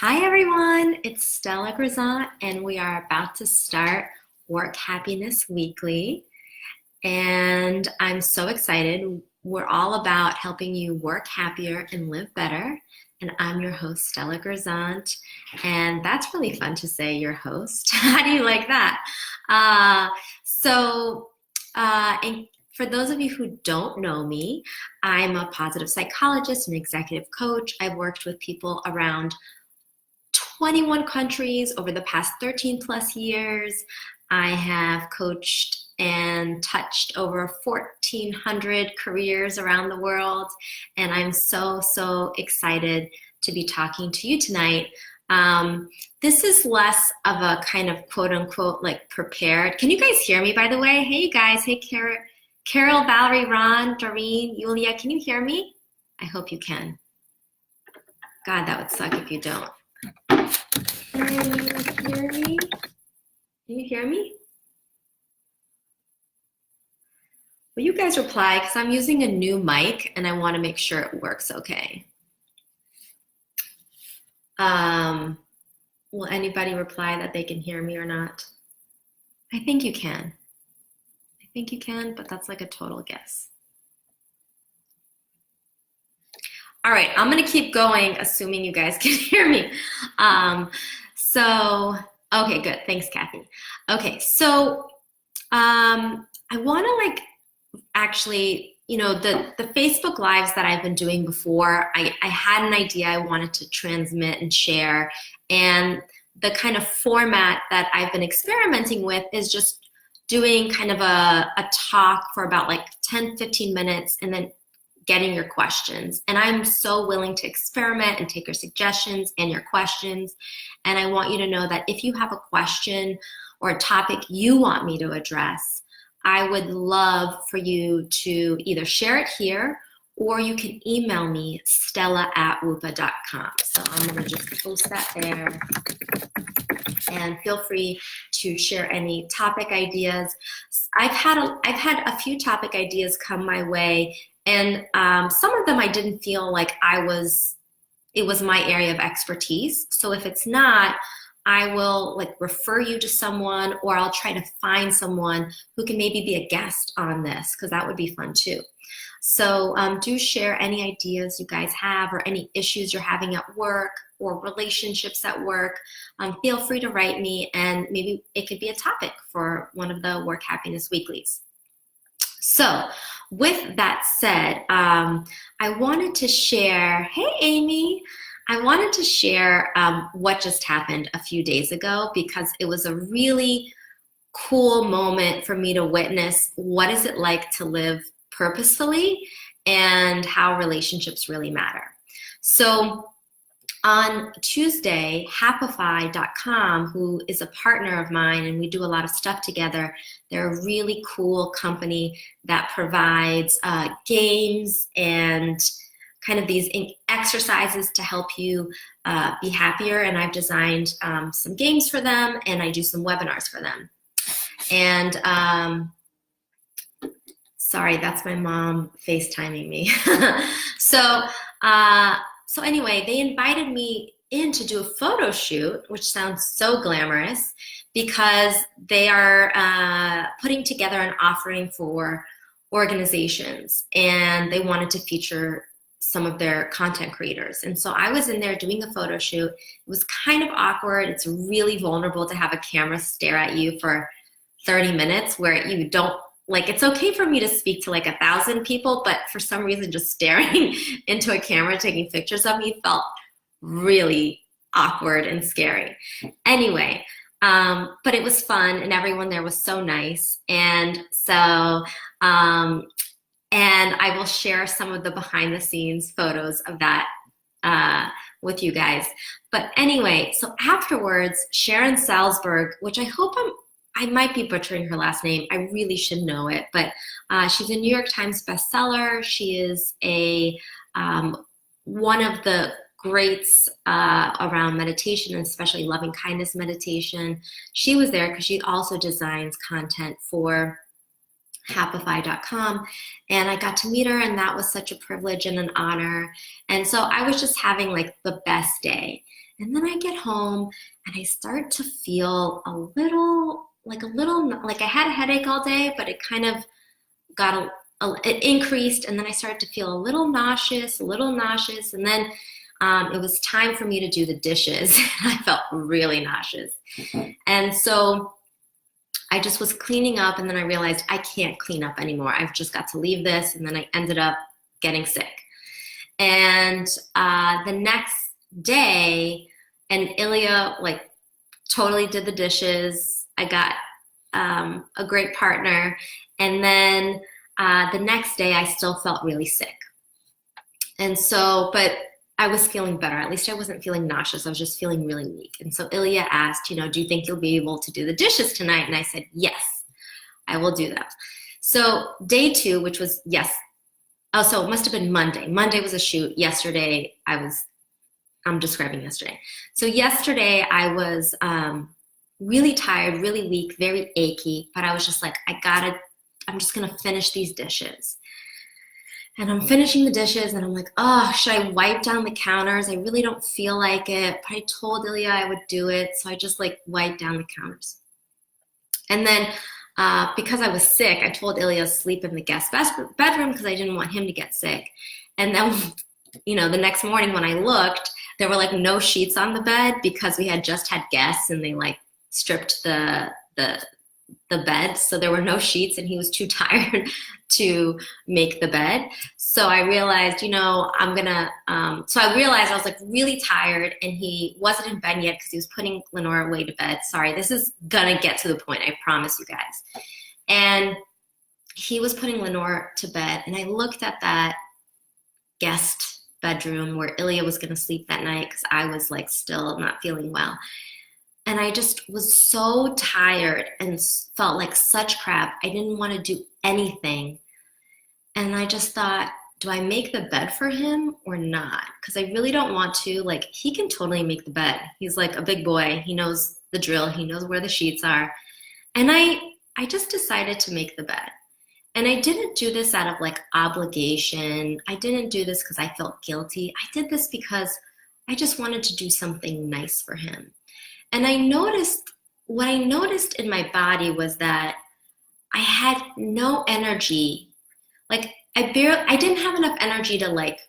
Hi everyone, it's Stella Grisant and we are about to start Work Happiness Weekly. And I'm so excited. We're all about helping you work happier and live better. And I'm your host, Stella Grisant. And that's really fun to say, your host. How do you like that? Uh, so, and for those of you who don't know me, I'm a positive psychologist and executive coach. I've worked with people around 21 countries over the past 13 plus years. I have coached and touched over 1,400 careers around the world. And I'm so excited to be talking to you tonight. This is less of a kind of quote unquote like prepared. Can you guys hear me, by the way? Hey, you guys. Hey, Carol, Valerie, Ron, Doreen, Yulia, can you hear me? I hope you can. God, that would suck if you don't. Can you hear me? Can you hear me? Will you guys reply? Because I'm using a new mic and I want to make sure it works okay. Will anybody reply that they can hear me or not? I think you can. I think you can, but that's like a total guess. All right, I'm going to keep going, assuming you guys can hear me. Okay, good. Thanks, Kathy. Okay, so I want to actually, the Facebook Lives that I've been doing before, I had an idea I wanted to transmit and share. And the kind of format that I've been experimenting with is just doing kind of a talk for about 10, 15 minutes and then getting your questions. And I'm so willing to experiment and take your suggestions and your questions. And I want you to know that if you have a question or a topic you want me to address, I would love for you to either share it here or you can email me, stella@whoopa.com. So I'm gonna just post that there. And feel free to share any topic ideas. I've had a few topic ideas come my way, and some of them I didn't feel like it was my area of expertise. So if it's not, I will refer you to someone, or I'll try to find someone who can maybe be a guest on this, because that would be fun too. So do share any ideas you guys have or any issues you're having at work or relationships at work. Feel free to write me, and maybe it could be a topic for one of the Work Happiness Weeklies. So with that said, I wanted to share, hey Amy, I wanted to share what just happened a few days ago, because it was a really cool moment for me to witness what is it like to live purposefully and how relationships really matter. So on Tuesday, Happify.com, who is a partner of mine and we do a lot of stuff together, they're a really cool company that provides games and kind of these exercises to help you be happier. And I've designed some games for them, and I do some webinars for them. And sorry, that's my mom FaceTiming me. So anyway, they invited me in to do a photo shoot, which sounds so glamorous, because they are putting together an offering for organizations, and they wanted to feature some of their content creators. And so I was in there doing a photo shoot. It was kind of awkward. It's really vulnerable to have a camera stare at you for 30 minutes where you don't, it's okay for me to speak to 1,000 people, but for some reason just staring into a camera taking pictures of me felt really awkward and scary. Anyway, but it was fun, and everyone there was so nice. And so, and I will share some of the behind the scenes photos of that with you guys. But anyway, so afterwards, Sharon Salzberg, which I might be butchering her last name. I really should know it, but she's a New York Times bestseller. She is one of the greats around meditation, and especially loving kindness meditation. She was there because she also designs content for Happify.com, and I got to meet her, and that was such a privilege and an honor. And so I was just having the best day. And then I get home and I start to feel like I had a headache all day, but it kind of got it increased. And then I started to feel a little nauseous. And then it was time for me to do the dishes. I felt really nauseous. And so I just was cleaning up, and then I realized I can't clean up anymore. I've just got to leave this. And then I ended up getting sick. And the next day, and Ilya like totally did the dishes. I got a great partner. And then the next day, I still felt really sick. And so, but I was feeling better. At least I wasn't feeling nauseous. I was just feeling really weak. And so Ilya asked, do you think you'll be able to do the dishes tonight? And I said, yes, I will do that. So day 2, which was, yes. Oh, so it must have been Monday. Monday was a shoot. Yesterday, I'm describing yesterday. So yesterday I was really tired, really weak, very achy, but I was just like, I'm just gonna finish these dishes. And I'm finishing the dishes and I'm like, oh, should I wipe down the counters? I really don't feel like it, but I told Ilya I would do it. So I just like wiped down the counters. And then because I was sick, I told Ilya to sleep in the guest bedroom because I didn't want him to get sick. And then, the next morning when I looked, there were like no sheets on the bed because we had just had guests and they like stripped the bed. So there were no sheets and he was too tired to make the bed. So I realized, so I realized I was like really tired and he wasn't in bed yet because he was putting Lenore away to bed. Sorry, this is gonna get to the point, I promise you guys. And he was putting Lenore to bed and I looked at that guest bedroom where Ilya was gonna sleep that night because I was like still not feeling well. And I just was so tired and felt like such crap. I didn't want to do anything. And I just thought, do I make the bed for him or not? Because I really don't want to. Like, he can totally make the bed. He's like a big boy. He knows the drill. He knows where the sheets are. And I just decided to make the bed. And I didn't do this out of like obligation. I didn't do this because I felt guilty. I did this because I just wanted to do something nice for him. And what I noticed in my body was that I had no energy. Like I didn't have enough energy to like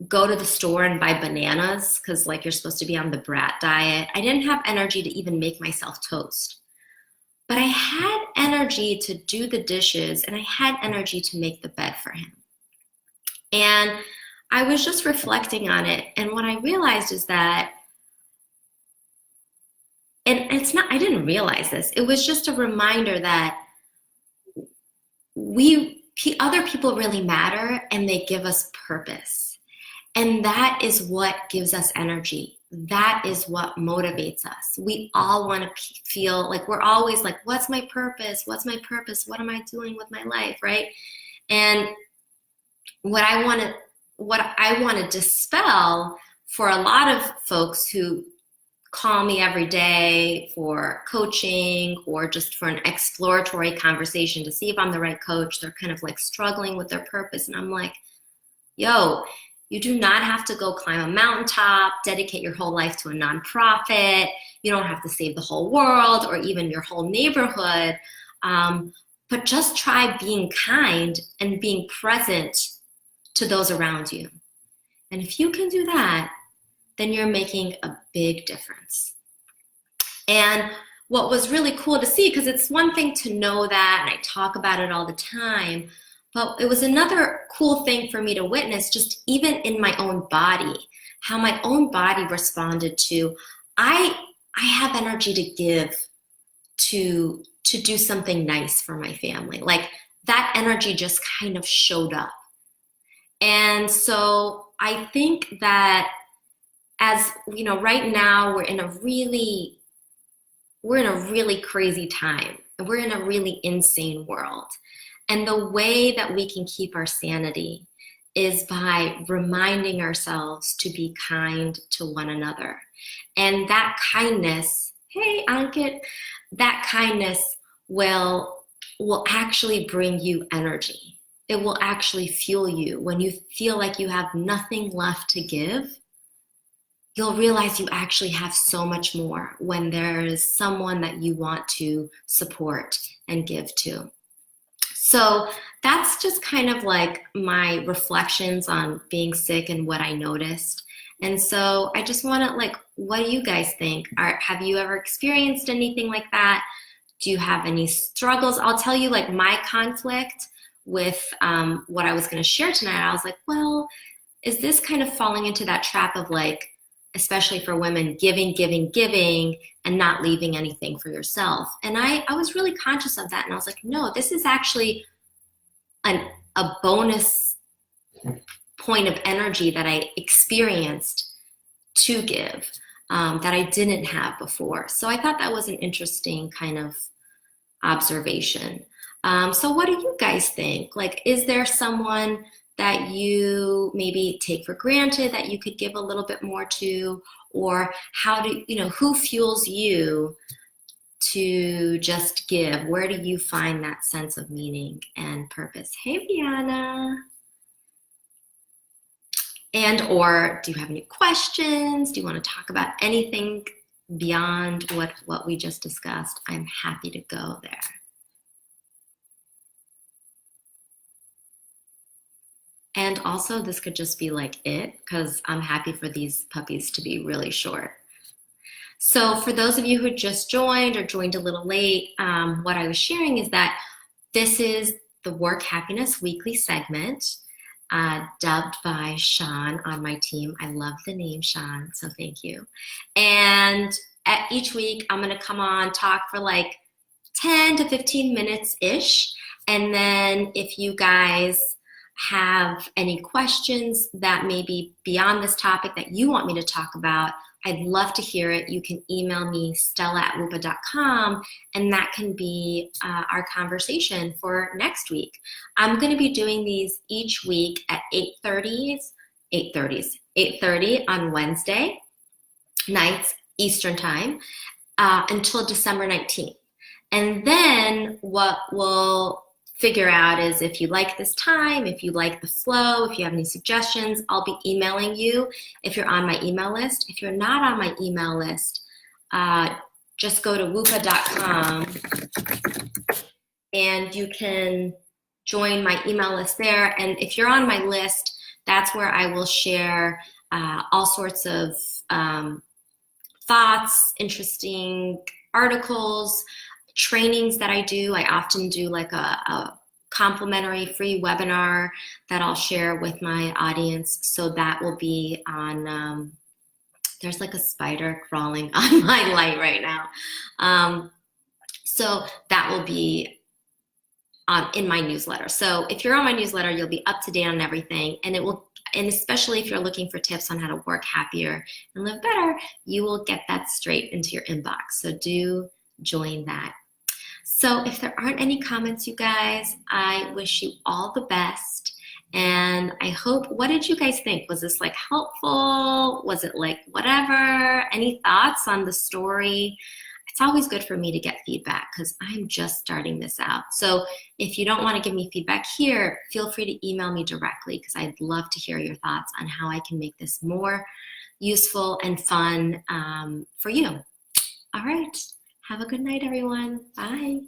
go to the store and buy bananas because like you're supposed to be on the brat diet. I didn't have energy to even make myself toast. But I had energy to do the dishes and I had energy to make the bed for him. And I was just reflecting on it. And what I realized is that and I didn't realize this. It was just a reminder that other people really matter and they give us purpose. And that is what gives us energy. That is what motivates us. We all want to feel like we're always like, what's my purpose? What's my purpose? What am I doing with my life, right? And what I want to dispel for a lot of folks who call me every day for coaching or just for an exploratory conversation to see if I'm the right coach. They're kind of like struggling with their purpose. And I'm like, yo, you do not have to go climb a mountaintop, dedicate your whole life to a nonprofit. You don't have to save the whole world or even your whole neighborhood. But just try being kind and being present to those around you. And if you can do that, then you're making a big difference. And what was really cool to see, because it's one thing to know that, and I talk about it all the time, but it was another cool thing for me to witness, just even in my own body, how my own body responded to, I have energy to give to do something nice for my family. Like that energy just kind of showed up. And so I think that as you know, right now we're in a really crazy time. We're in a really insane world. And the way that we can keep our sanity is by reminding ourselves to be kind to one another. And that kindness, hey Ankit, that kindness will actually bring you energy. It will actually fuel you when you feel like you have nothing left to give. you'll realize you actually have so much more when there's someone that you want to support and give to. So that's just kind of like my reflections on being sick and what I noticed. And so I just want to like, what do you guys think? Have you ever experienced anything like that? Do you have any struggles? I'll tell you like my conflict with what I was going to share tonight. I was like, well, is this kind of falling into that trap of like, especially for women, giving, giving, giving, and not leaving anything for yourself? And I was really conscious of that. And I was like, no, this is actually a bonus point of energy that I experienced to give that I didn't have before. So I thought that was an interesting kind of observation. So what do you guys think? Like, is there someone that you maybe take for granted that you could give a little bit more to? Or how do, who fuels you to just give? Where do you find that sense of meaning and purpose? Hey, Brianna. And or do you have any questions? Do you want to talk about anything beyond what we just discussed? I'm happy to go there. And also, this could just be like it, because I'm happy for these puppies to be really short. So for those of you who just joined or joined a little late, what I was sharing is that this is the Work Happiness Weekly segment, dubbed by Sean on my team. I love the name, Sean, so thank you. And each week, I'm going to come on, talk for like 10 to 15 minutes-ish. And then if you guys have any questions that may be beyond this topic that you want me to talk about, I'd love to hear it. You can email me, stella@whoopa.com, and that can be our conversation for next week. I'm going to be doing these each week at 8:30 on Wednesday nights Eastern time until December 19th. And then what we'll figure out is if you like this time, if you like the flow, if you have any suggestions, I'll be emailing you if you're on my email list. If you're not on my email list, just go to whoopa.com and you can join my email list there. And if you're on my list, that's where I will share all sorts of thoughts, interesting articles, trainings that I do. I often do like a complimentary free webinar that I'll share with my audience. So that will be on, there's like a spider crawling on my light right now. So that will be in my newsletter. So if you're on my newsletter, you'll be up to date on everything, and and especially if you're looking for tips on how to work happier and live better, you will get that straight into your inbox. So do join that. So if there aren't any comments, you guys, I wish you all the best. And I hope, what did you guys think? Was this like helpful? Was it like whatever? Any thoughts on the story? It's always good for me to get feedback because I'm just starting this out. So if you don't want to give me feedback here, feel free to email me directly because I'd love to hear your thoughts on how I can make this more useful and fun for you. All right. Have a good night, everyone. Bye.